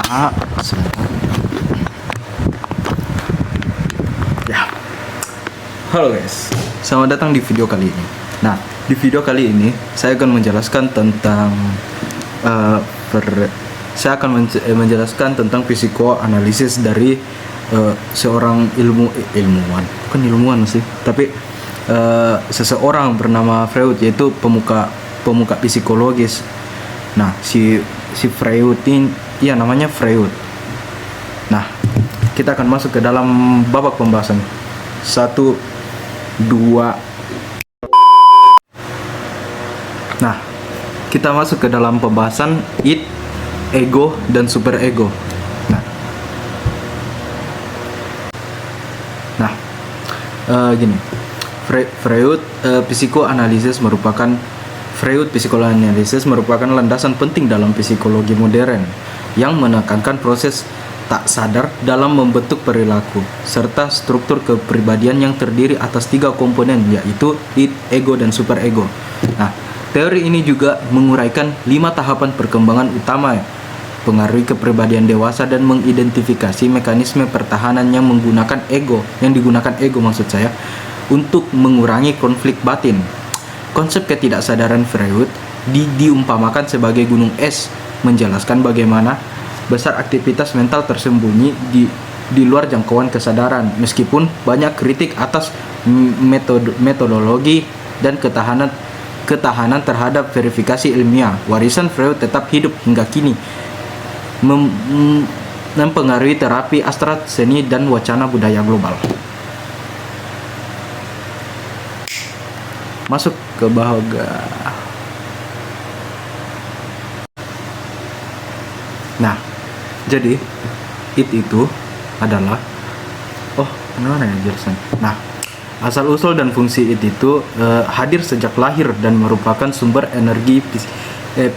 Sebentar. Ya. Halo guys, selamat datang di video kali ini. Nah, di video kali ini saya akan menjelaskan tentang menjelaskan tentang psikoanalisis dari seorang ilmuwan, bukan ilmuwan sih, tapi seseorang bernama Freud, yaitu pemuka psikologis. Nah, si Freud ini, ya namanya Freud. Nah, kita akan masuk ke dalam babak pembahasan. 1, 2. Nah, kita masuk ke dalam pembahasan id, ego, dan superego. Gini, Freud psikoanalisis merupakan landasan penting dalam psikologi modern yang menekankan proses tak sadar dalam membentuk perilaku serta struktur kepribadian yang terdiri atas 3 komponen, yaitu id, ego, dan superego. Nah, teori ini juga menguraikan 5 tahapan perkembangan utama, pengaruhi kepribadian dewasa, dan mengidentifikasi mekanisme pertahanan yang digunakan ego maksud saya untuk mengurangi konflik batin. Konsep ketidaksadaran Freud diumpamakan sebagai gunung es, menjelaskan bagaimana besar aktivitas mental tersembunyi di luar jangkauan kesadaran. Meskipun banyak kritik atas metodologi dan ketahanan terhadap verifikasi ilmiah, warisan Freud tetap hidup hingga kini, mempengaruhi terapi abstrak, seni, dan wacana budaya global. Masuk ke bahagia. Nah, jadi itu adalah mana ya jelasan. Nah, asal-usul dan fungsi itu hadir sejak lahir dan merupakan sumber energi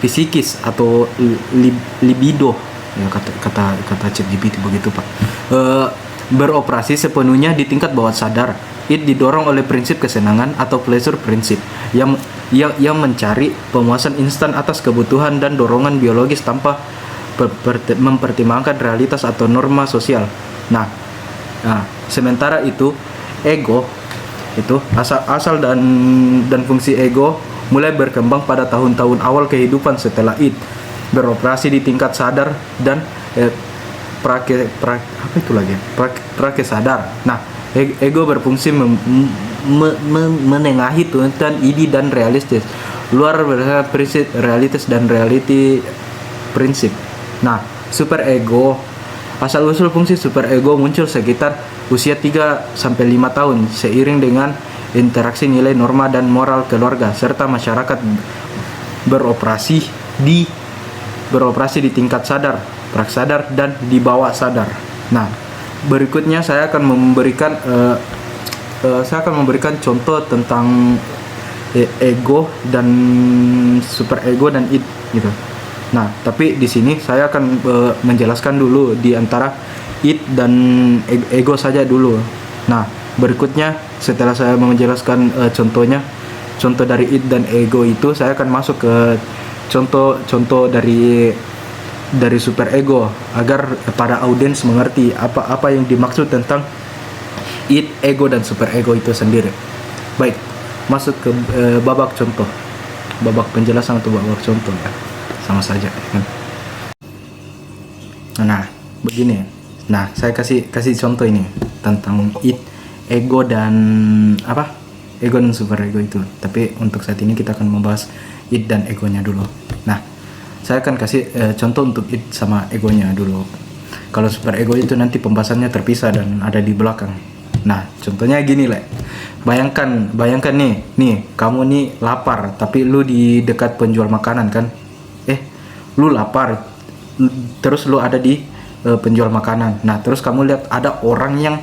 psikis atau libido, ya kata ChatGPT begitu, Pak. Beroperasi sepenuhnya di tingkat bawah sadar. It didorong oleh prinsip kesenangan atau pleasure prinsip yang mencari pemuasan instan atas kebutuhan dan dorongan biologis tanpa mempertimbangkan realitas atau norma sosial. Nah, sementara itu ego itu asal dan fungsi ego mulai berkembang pada tahun-tahun awal kehidupan setelah it beroperasi di tingkat sadar dan prakesadar. Nah, ego berfungsi menengahi tuntutan ide dan realistis luar berdasarkan prinsip realitas dan reality prinsip. Nah, superego, asal-usul fungsi superego muncul sekitar usia 3-5 tahun seiring dengan interaksi nilai norma dan moral keluarga serta masyarakat beroperasi di tingkat sadar, prasadar, dan di bawah sadar. Nah, berikutnya saya akan memberikan contoh tentang ego dan superego dan id gitu. Nah, tapi di sini saya akan menjelaskan dulu di antara id dan ego saja dulu. Nah, berikutnya setelah saya menjelaskan contoh dari id dan ego itu, saya akan masuk ke contoh dari superego agar para audiens mengerti apa yang dimaksud tentang id, ego, dan superego itu sendiri. Baik, masuk ke babak penjelasan atau babak contoh ya. Sama saja kan. Nah, begini. Nah, saya kasih contoh ini tentang id, ego, dan ego dan superego itu. Tapi untuk saat ini kita akan membahas id dan egonya dulu. Nah, saya akan kasih contoh untuk id sama egonya dulu. Kalau superego itu nanti pembahasannya terpisah dan ada di belakang. Nah, contohnya gini lah. Bayangkan nih, kamu nih lapar, tapi lu di dekat penjual makanan kan. Lu lapar, terus lu ada di penjual makanan. Nah, terus kamu lihat ada orang yang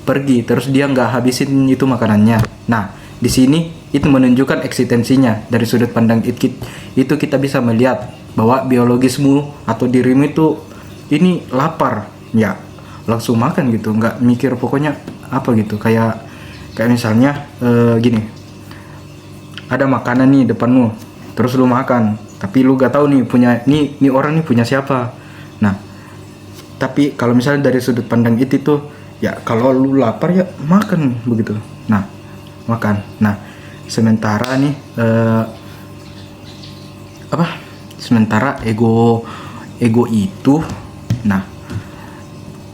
pergi, terus dia nggak habisin itu makanannya. Nah, di sini itu menunjukkan eksistensinya. Dari sudut pandang itu kita bisa melihat bahwa biologismu atau dirimu itu ini lapar, ya langsung makan gitu, nggak mikir pokoknya apa gitu. Kayak misalnya gini, ada makanan nih depanmu, terus lu makan, tapi lu gak tahu nih punya nih orang nih punya siapa. Nah, Tapi kalau misalnya dari sudut pandang itu ya kalau lu lapar ya makan begitu. Nah, makan. Nah, sementara nih sementara ego itu, nah,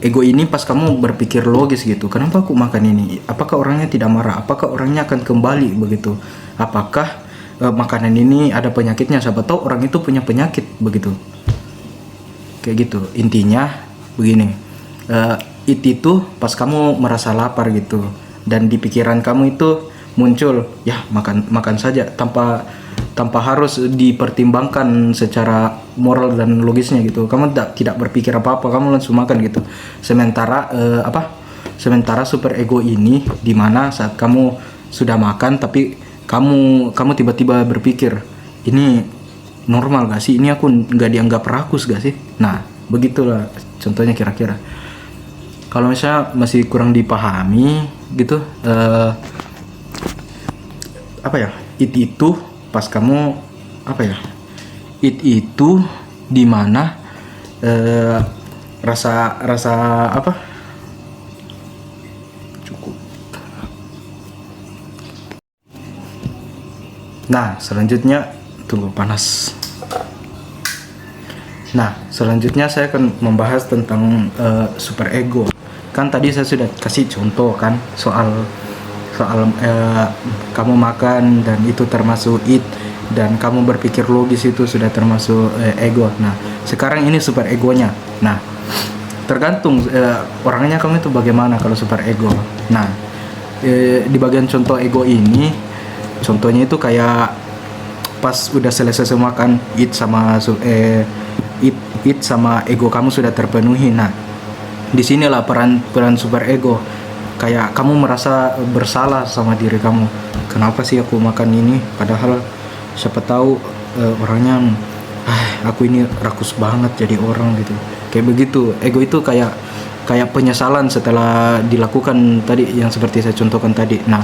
ego ini pas kamu berpikir logis gitu, kenapa aku makan ini? Apakah orangnya tidak marah? Apakah orangnya akan kembali begitu? Apakah makanan ini ada penyakitnya? Siapa tahu orang itu punya penyakit begitu. Kayak gitu. Intinya begini, itu pas kamu merasa lapar gitu, dan di pikiran kamu itu muncul ya makan saja tanpa harus dipertimbangkan secara moral dan logisnya gitu. Kamu tidak berpikir apa-apa, kamu langsung makan gitu. Sementara super ego ini dimana saat kamu sudah makan tapi kamu tiba-tiba berpikir, ini normal gak sih? Ini aku nggak dianggap rakus gak sih? Nah, begitulah contohnya kira-kira. Kalau misalnya masih kurang dipahami gitu, itu pas kamu itu dimana rasa cukup. Nah, selanjutnya tunggu panas. Nah, selanjutnya saya akan membahas tentang super ego. Kan tadi saya sudah kasih contoh kan soal kamu makan dan itu termasuk dan kamu berpikir logis itu sudah termasuk ego. Nah, sekarang ini super egonya. Nah, tergantung orangnya kamu itu bagaimana kalau super ego. Nah, di bagian contoh ego ini, contohnya itu kayak pas udah selesai semua kan sama ego kamu sudah terpenuhi. Nah, disinilah peran super ego. Kayak kamu merasa bersalah sama diri kamu. Kenapa sih aku makan ini? Padahal siapa tahu orangnya, aku ini rakus banget jadi orang gitu. Kayak begitu. Ego itu kayak penyesalan setelah dilakukan tadi yang seperti saya contohkan tadi. Nah,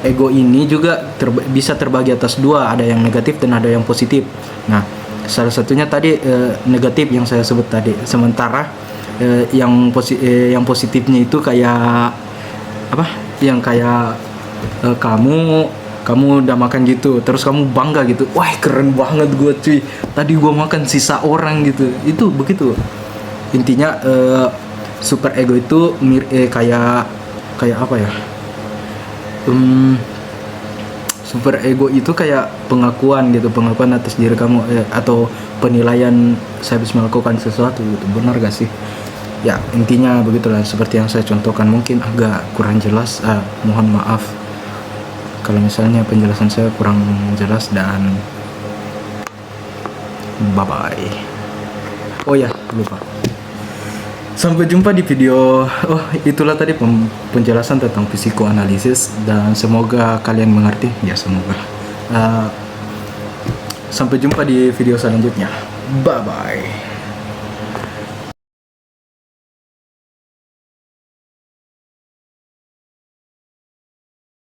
ego ini juga bisa terbagi atas dua, ada yang negatif dan ada yang positif. Nah, salah satunya tadi negatif yang saya sebut tadi. Sementara yang positifnya itu kayak kamu udah makan gitu, terus kamu bangga gitu, wah keren banget gue cuy, tadi gue makan sisa orang gitu. Itu begitu intinya. Super ego itu kayak super ego itu kayak pengakuan atas diri kamu, atau penilaian saya bisa melakukan sesuatu gitu. Benar gak sih? Ya, intinya begitulah, seperti yang saya contohkan. Mungkin agak kurang jelas, mohon maaf kalau misalnya penjelasan saya kurang jelas, dan bye bye. Oh ya, lupa, sampai jumpa di video. Itulah tadi penjelasan tentang psikoanalisis, dan semoga kalian mengerti ya, semoga. Sampai jumpa di video selanjutnya, bye bye.